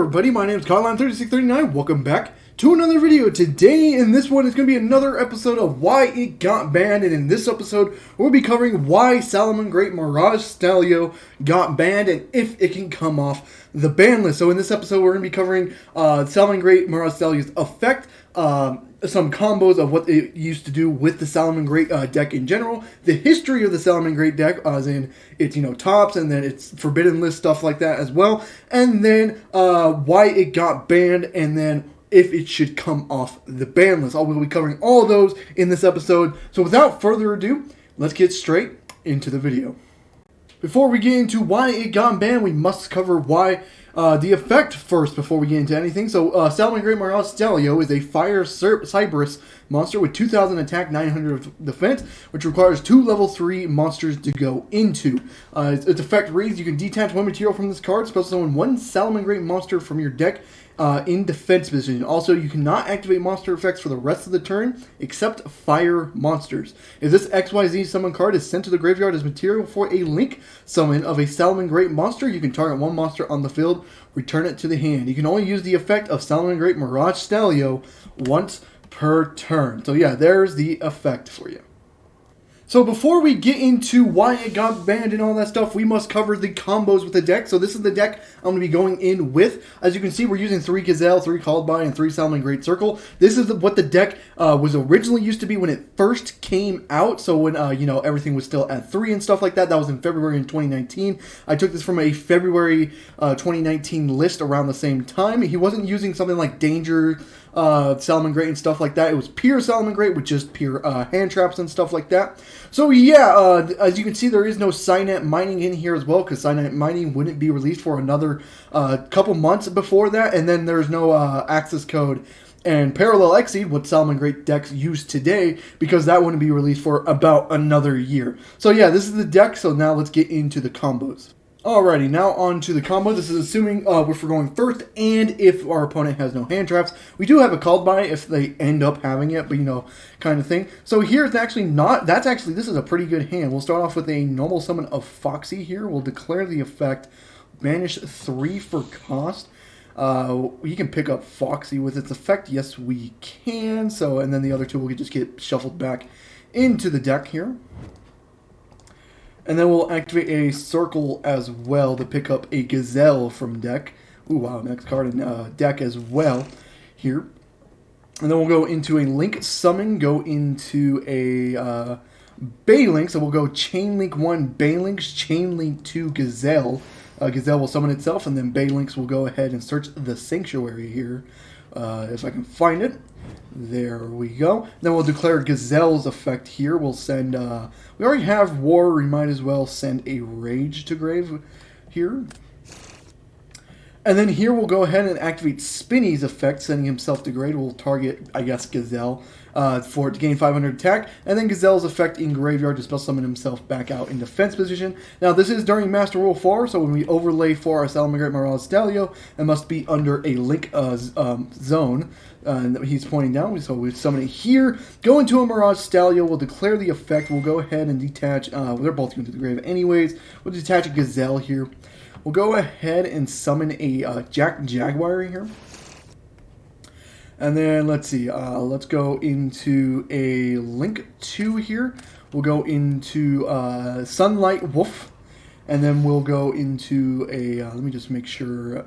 everybody, my name is Kyle3639. Welcome back to another video. Today, in this one, is going to be another episode of Why It Got Banned. And in this episode, we'll be covering why Salamangreat Miragestallio got banned and if it can come off the ban list. So in this episode, we're going to be covering Salamangreat Miragestallio's effect, some combos of what it used to do with the Salamangreat deck in general, the history of the Salamangreat deck, as in its tops, and then its forbidden list stuff like that as well, and then why it got banned, and then if it should come off the ban list. I will be covering all of those in this episode. So without further ado, let's get straight into the video. Before we get into why it got banned, we must cover why the effect first before we get into anything. So, Salamangreat Miragestallio is a fire Cyberus monster with 2,000 attack, 900 of defense, which requires 2 level 3 monsters to go into. Its effect reads, you can detach 1 material from this card, special summon 1 Salamangreat monster from your deck in defense position. Also, you cannot activate monster effects for the rest of the turn, except fire monsters. If this XYZ summon card is sent to the graveyard as material for a link summon of a Salamangreat monster, you can target 1 monster on the field, return it to the hand. You can only use the effect of Salamangreat Miragestallio once per turn. So yeah, there's the effect for you. So before we get into why it got banned and all that stuff, we must cover the combos with the deck. So this is the deck I'm going to be going in with. As you can see, we're using 3 Gazelle, 3 Called By, and 3 Salamangreat Circle. This is what the deck was originally used to be when it first came out. So when, everything was still at 3 and stuff like that. That was in February in 2019. I took this from a February 2019 list around the same time. He wasn't using something like Danger Salamangreat and stuff like that. It was pure Salamangreat with just pure hand traps and stuff like that. So yeah, as you can see, there is no Signet mining in here as well, because Signet mining wouldn't be released for another couple months before that, and then there's no access code and Parallel Exceed, what Salamangreat decks use today, because that wouldn't be released for about another year. So yeah, this is the deck, so now let's get into the combos. Alrighty, now on to the combo. This is assuming if we're going first and if our opponent has no hand traps. We do have a Called By if they end up having it, but kind of thing. So here it's actually not, this is a pretty good hand. We'll start off with a normal summon of Foxy here. We'll declare the effect, banish 3 for cost. We can pick up Foxy with its effect. Yes, we can. So, and then the other 2 will just get shuffled back into the deck here. And then we'll activate a Circle as well to pick up a Gazelle from deck. Ooh, wow, next card in deck as well here. And then we'll go into a Link Summon, go into a Baylink. So we'll go Chain Link 1 Baylinks, Chain Link 2 Gazelle. Gazelle will summon itself, and then Baylinks will go ahead and search the Sanctuary here. If I can find it. There we go. Then we'll declare Gazelle's effect here. We'll send, we already have War, we might as well send a Rage to grave here. And then here we'll go ahead and activate Spinny's effect, sending himself to grave. We'll target, I guess, Gazelle for it to gain 500 attack. And then Gazelle's effect in graveyard to spell summon himself back out in defense position. Now this is during Master Rule 4, so when we overlay for our Salamangreat Miragestallio, it must be under a link zone. He's pointing down, so we summon it here. Go into a Miragestallio, we'll declare the effect, we'll go ahead and detach, they're both going to the grave anyways. We'll detach a Gazelle here. We'll go ahead and summon a Jaguar here. And then, let's see, let's go into a Link 2 here. We'll go into Sunlight Wolf. And then we'll go into a, let me just make sure,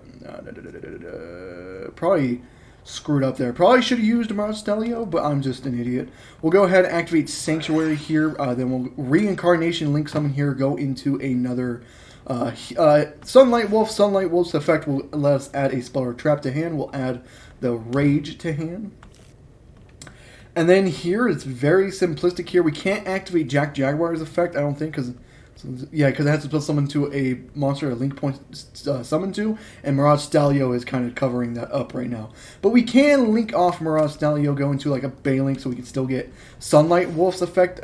probably screwed up there. Probably should have used Miragestallio, but I'm just an idiot. We'll go ahead and activate Sanctuary here. Then we'll Reincarnation Link Summon here, go into another Sunlight Wolf. Sunlight Wolf's effect will let us add a spell or trap to hand. We'll add the Rage to hand. And then here, it's very simplistic here. We can't activate Jaguar's effect, I don't think, because it has to spell summon to a monster a link point summon to, and Miragestallio is kind of covering that up right now. But we can link off Miragestallio, go into like a Baylink, so we can still get Sunlight Wolf's effect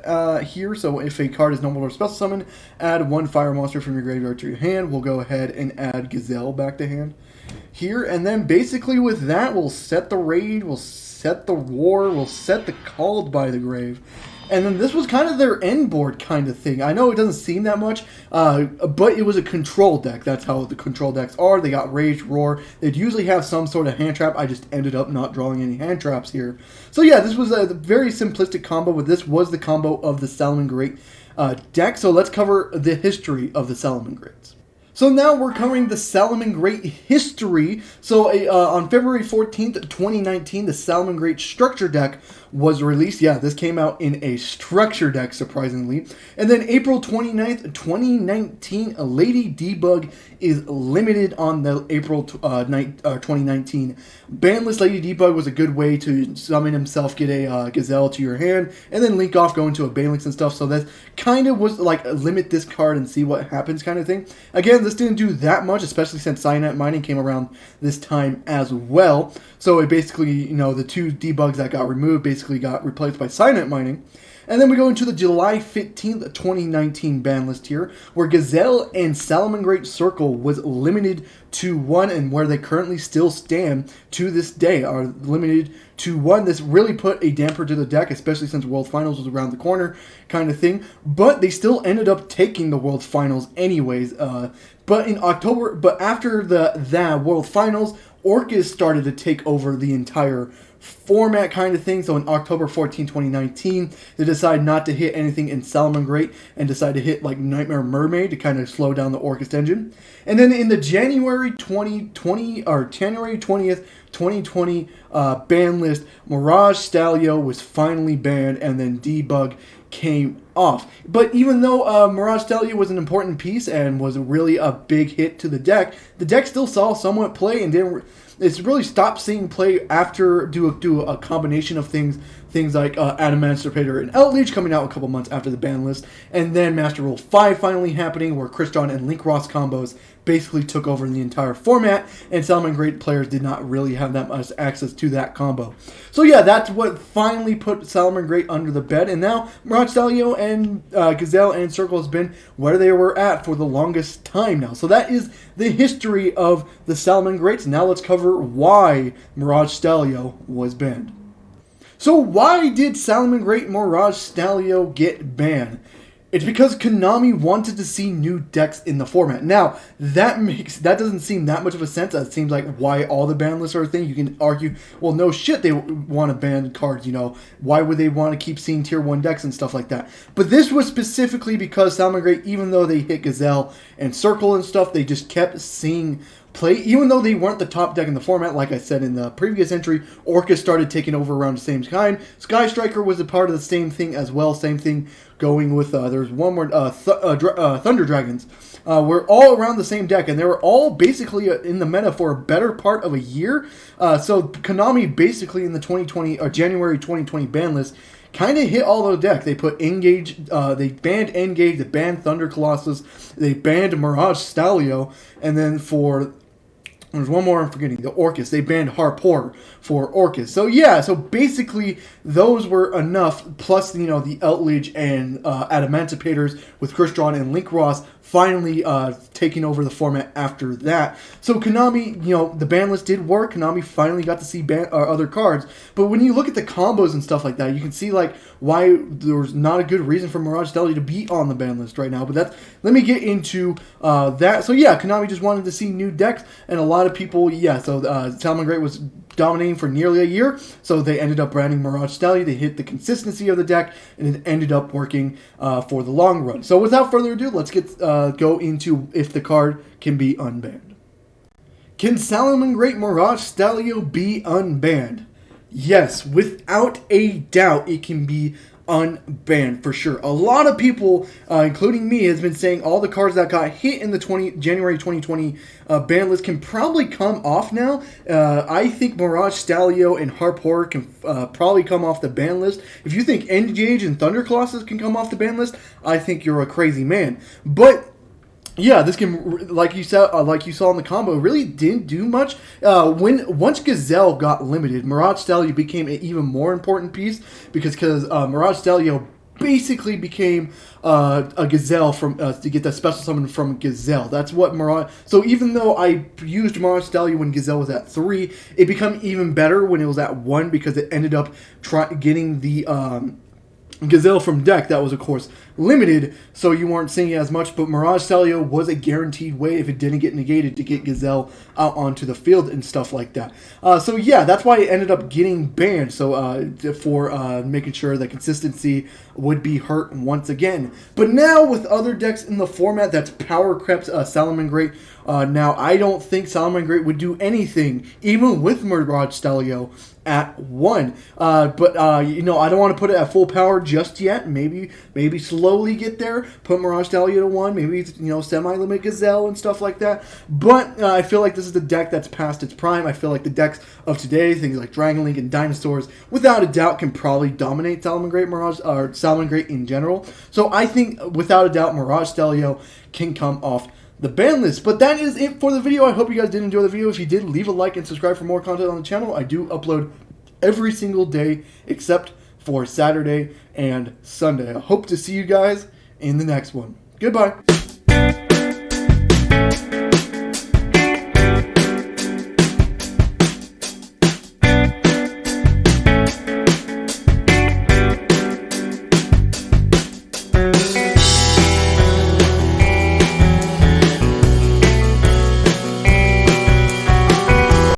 here. So if a card is no more special summon, add 1 fire monster from your graveyard to your hand. We'll go ahead and add Gazelle back to hand here, and then basically with that, we'll set the Raid, we'll set the War, we'll set the Called By the grave. And then this was kind of their end board kind of thing. I know it doesn't seem that much, but it was a control deck. That's how the control decks are. They got Rage, Roar. They'd usually have some sort of hand trap. I just ended up not drawing any hand traps here. So yeah, this was a very simplistic combo, but this was the combo of the Salamangreat deck. So let's cover the history of the Salamangreats. So now we're covering the Salamangreat History. So on February 14th, 2019, the Salamangreat Structure deck was released. Yeah, this came out in a Structure deck, surprisingly. And then April 29th, 2019, Lady Debug is limited on the April 2019 ban list. Lady Debug was a good way to summon himself, get a Gazelle to your hand, and then link off, go into a Banelix and stuff. So that kind of was like limit this card and see what happens kind of thing. Again, this didn't do that much, especially since Cyanide Mining came around this time as well. So it basically, you know, the two debugs that got removed basically got replaced by Cyanide Mining. And then we go into the July 15th, 2019 ban list here, where Gazelle and Salamangreat Circle was limited to 1, and where they currently still stand to this day are limited to 1. This really put a damper to the deck, especially since World Finals was around the corner kind of thing. But they still ended up taking the World Finals anyways. But in October, but after the World Finals, Orcus started to take over the entire format kind of thing. So in October 14, 2019, they decided not to hit anything in Salamangreat and decided to hit like Nightmare Mermaid to kind of slow down the Orcus engine. And then in the January 2020 or January 20th, 2020 ban list, Miragestallio was finally banned, and then Debug came off. But even though Miragestallio was an important piece and was really a big hit to the deck still saw somewhat play and didn't. It's really stopped seeing play after do a combination of things like Adamantipator and Outleech coming out a couple months after the ban list, and then Master Rule 5 finally happening, where Crystron and Link Ross combos basically took over the entire format, and Salamangreat players did not really have that much access to that combo. So yeah, that's what finally put Salamangreat under the bed, and now Miragestallio and Gazelle and Circle has been where they were at for the longest time now. So that is the history of the Salamangreats. Now let's cover why Miragestallio was banned. So why did Salamangreat Miragestallio get banned? It's because Konami wanted to see new decks in the format. Now, that doesn't seem that much of a sense. It seems like why all the ban lists are a thing. You can argue, well, no shit, they want to ban cards, you know. Why would they want to keep seeing tier 1 decks and stuff like that? But this was specifically because Salamangreat, even though they hit Gazelle and Circle and stuff, they just kept seeing play. Even though they weren't the top deck in the format, like I said in the previous entry, Orcus started taking over around the same time. Sky Striker was a part of the same thing as well. Same thing going with, there's one more, Thunder Dragons. Were all around the same deck, and they were all basically in the meta for a better part of a year. So Konami basically in the 2020 or January 2020 ban list kind of hit all those decks. They put Engage, they banned Engage, they banned Thunder Colossus, they banned Miragestallio, and then for there's one more I'm forgetting, the Orcus. They banned Harpor for Orcus. So yeah, so basically those were enough, plus, you know, the Outleech and Adamanticators with Crystron and Link Ross finally taking over the format after that. So Konami, you know, the ban list did work. Konami finally got to see other cards. But when you look at the combos and stuff like that, you can see like why there's not a good reason for Miragestallio to be on the ban list right now. But let me get into that. So yeah, Konami just wanted to see new decks, and a lot of people, yeah, so Salamangreat was dominating for nearly a year, so they ended up branding Miragestallio. They hit the consistency of the deck, and it ended up working for the long run. So without further ado, let's go into if the card can be unbanned. Can Salamangreat Miragestallio be unbanned? Yes, without a doubt, it can be unbanned for sure. A lot of people, including me, has been saying all the cards that got hit in the January 2020 ban list can probably come off now. I think Miragestallio and Harpor can probably come off the ban list. If you think Engage and Thunder Colossus can come off the ban list, I think you're a crazy man. But yeah, this can, like you saw in the combo, really didn't do much. Once Gazelle got limited, Miragestallio became an even more important piece because Miragestallio basically became a Gazelle from to get the special summon from Gazelle. That's what So even though I used Miragestallio when Gazelle was at 3, it became even better when it was at 1 because it ended up getting the Gazelle from deck, that was of course limited, so you weren't seeing it as much, but Miragestallio was a guaranteed way, if it didn't get negated, to get Gazelle out onto the field and stuff like that. So yeah, that's why it ended up getting banned, so for making sure that consistency would be hurt once again. But now with other decks in the format that's power crept Salamangreat, now I don't think Salamangreat would do anything, even with Miragestallio at 1. You know, I don't want to put it at full power just yet. Maybe slowly get there. Put Miragestallio to 1. Maybe, you know, semi-limit Gazelle and stuff like that. But I feel like this is the deck that's past its prime. I feel like the decks of today, things like Dragon Link and Dinosaurs, without a doubt can probably dominate Salamangreat or Salamangreat in general. So I think, without a doubt, Miragestallio can come off the ban list. But that is it for the video. I hope you guys did enjoy the video. If you did, leave a like and subscribe for more content on the channel. I do upload every single day except for Saturday and Sunday. I hope to see you guys in the next one. Goodbye.